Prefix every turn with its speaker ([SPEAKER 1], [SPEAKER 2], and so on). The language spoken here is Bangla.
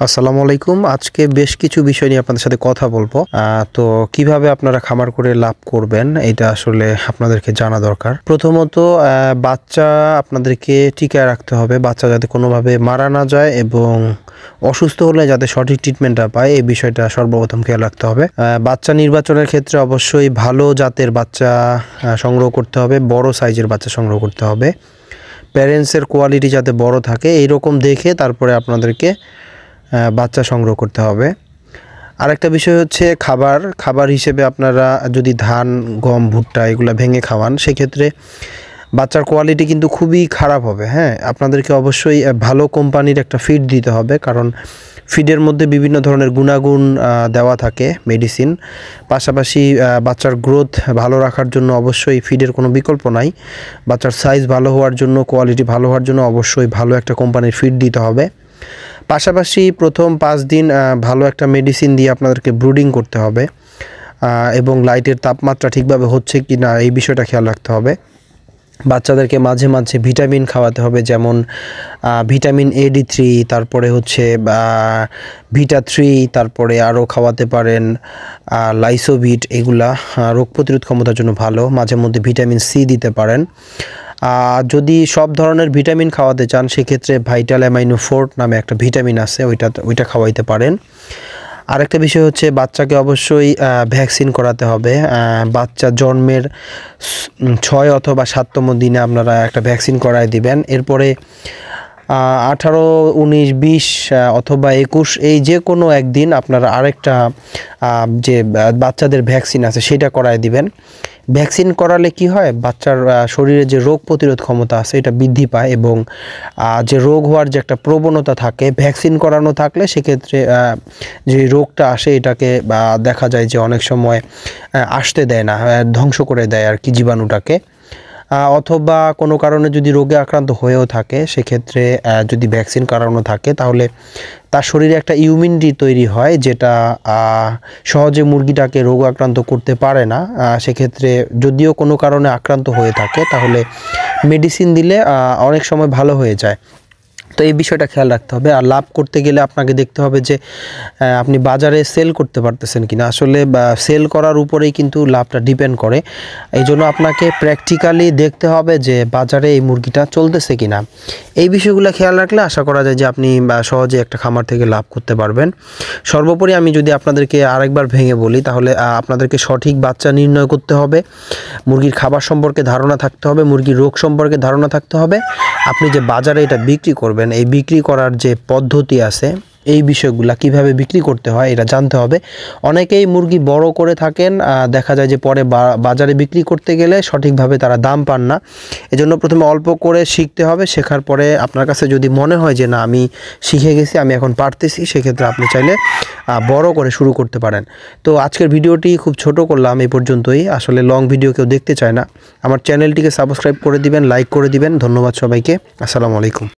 [SPEAKER 1] আসসালামু আলাইকুম। আজকে বেশ কিছু বিষয় নিয়ে আপনাদের সাথে কথা বলবো। তো কিভাবে আপনারা খামার করে লাভ করবেন এটা আসলে আপনাদেরকে জানা দরকার। প্রথমত বাচ্চা আপনাদেরকে টিকায় রাখতে হবে, বাচ্চা যাতে কোনোভাবে মারা না যায় এবং অসুস্থ হলে যাতে সঠিক ট্রিটমেন্টটা পায় এই বিষয়টা সর্বপ্রথম খেয়াল রাখতে হবে। বাচ্চা নির্বাচনের ক্ষেত্রে অবশ্যই ভালো জাতের বাচ্চা সংগ্রহ করতে হবে, বড় সাইজের বাচ্চা সংগ্রহ করতে হবে। প্যারেন্টসের কোয়ালিটি যাতে বড় থাকে এইরকম দেখে তারপরে আপনাদেরকে বাচ্চা সংগ্রহ করতে হবে। আরেকটা বিষয় হচ্ছে খাবার হিসেবে আপনারা যদি ধান, গম, ভুট্টা এগুলো ভেঙে খাওয়ান সেক্ষেত্রে বাচ্চার কোয়ালিটি কিন্তু খুবই খারাপ হবে। আপনাদেরকে অবশ্যই ভালো কোম্পানির একটা ফিড দিতে হবে, কারণ ফিডের মধ্যে বিভিন্ন ধরনের গুণাগুণ দেওয়া থাকে, মেডিসিন। পাশাপাশি বাচ্চার গ্রোথ ভালো রাখার জন্য অবশ্যই ফিডের কোনো বিকল্প নাই। বাচ্চার সাইজ ভালো হওয়ার জন্য, কোয়ালিটি ভালো হওয়ার জন্য অবশ্যই ভালো একটা কোম্পানির ফিড দিতে হবে। পাশাপাশি প্রথম 5 দিন ভালো একটা মেডিসিন দিয়ে আপনাদেরকে ব্রুডিং করতে হবে এবং লাইটের তাপমাত্রা ঠিকভাবে হচ্ছে কি না এই বিষয়টা খেয়াল রাখতে হবে। বাচ্চাদেরকে মাঝে মাঝে ভিটামিন খাওয়াতে হবে, যেমন ভিটামিন AD3, তারপরে হচ্ছে ভিটা3, তারপরে আরও খাওয়াতে পারেন লাইসোভিট। এগুলা রোগ প্রতিরোধ ক্ষমতার জন্য ভালো। মাঝে মধ্যে ভিটামিন C দিতে পারেন। যদি সব ধরনের ভিটামিন খাওয়াতে চান সেক্ষেত্রে ভাইটাল অ্যামাইনো 4 নামে একটা ভিটামিন আছে, ওইটা খাওয়াইতে পারেন। আরেকটা বিষয় হচ্ছে বাচ্চাকে অবশ্যই ভ্যাকসিন করাতে হবে। বাচ্চা জন্মের 6 অথবা 7তম দিনে আপনারা একটা ভ্যাকসিন করায় দিবেন। এরপরে 18, 19, 20 অথবা 21 এই যে কোনো একদিন আপনারা আরেকটা যে বাচ্চাদের ভ্যাকসিন আছে সেটা করায় দিবেন। ভ্যাকসিন করালে কি হয়, বাচ্চার শরীরে যে রোগ প্রতিরোধ ক্ষমতা আছে এটা বৃদ্ধি পায় এবং যে রোগ হওয়ার যে একটা প্রবণতা থাকে ভ্যাকসিন করানো থাকলে সেক্ষেত্রে যে রোগটা আসে এটাকে দেখা যায় যে অনেক সময় আসতে দেয় না, ধ্বংস করে দেয় আর কি জীবাণুটাকে। অথবা কোনো কারণে যদি রোগে আক্রান্ত হয়েও থাকে সেক্ষেত্রে যদি ভ্যাকসিন করানো থাকে তাহলে তার শরীরে একটা ইমিউনিটি তৈরি হয়, যেটা সহজে মুরগিটাকে রোগ আক্রান্ত করতে পারে না। সেক্ষেত্রে যদিও কোনো কারণে আক্রান্ত হয়ে থাকে তাহলে মেডিসিন দিলে অনেক সময় ভালো হয়ে যায়। তো এই বিষয়টা খেয়াল রাখতে হবে। আর লাভ করতে গেলে আপনাকে দেখতে হবে যে আপনি বাজারে সেল করতে পারতেছেন কিনা। আসলে সেল করার উপরেই কিন্তু লাভটা ডিপেন্ড করে। এই জন্য আপনাকে প্র্যাকটিক্যালি দেখতে হবে যে বাজারে এই মুরগিটা চলতেছে কিনা। এই বিষয়গুলো খেয়াল রাখলে আশা করা যায় যে আপনি সহজে একটা খামার থেকে লাভ করতে পারবেন। সর্বোপরি আমি যদি আপনাদেরকে আরেকবার ভেঙে বলি তাহলে আপনাদেরকে সঠিক বাচ্চা নির্ণয় করতে হবে, মুরগির খাবার সম্পর্কে ধারণা থাকতে হবে, মুরগির রোগ সম্পর্কে ধারণা থাকতে হবে। আপনি যে বাজারে এটা বিক্রি করবেন এই বিক্রি করার যে পদ্ধতি আছে এই বিষয়গুলা কিভাবে বিক্রি করতে হয় এটা জানতে হবে। অনেকেই মুরগি বড় করে থাকেন, দেখা যায় যে পরে বাজারে বিক্রি করতে গেলে সঠিকভাবে তারা দাম পান না। এজন্য প্রথমে অল্প করে শিখতে হবে। শেখার পরে আপনার কাছে যদি মনে হয় যে না আমি শিখে গেছি, আমি এখন পারতেছি, সেক্ষেত্রে আপনি চাইলে বড় করে শুরু করতে পারেন। তো আজকের ভিডিওটি খুব ছোট করলাম এই পর্যন্তই। আসলে লং ভিডিও কেউ দেখতে চায় না। আমার চ্যানেলটিকে সাবস্ক্রাইব করে দিবেন, লাইক করে দিবেন। ধন্যবাদ সবাইকে। আসসালামু আলাইকুম।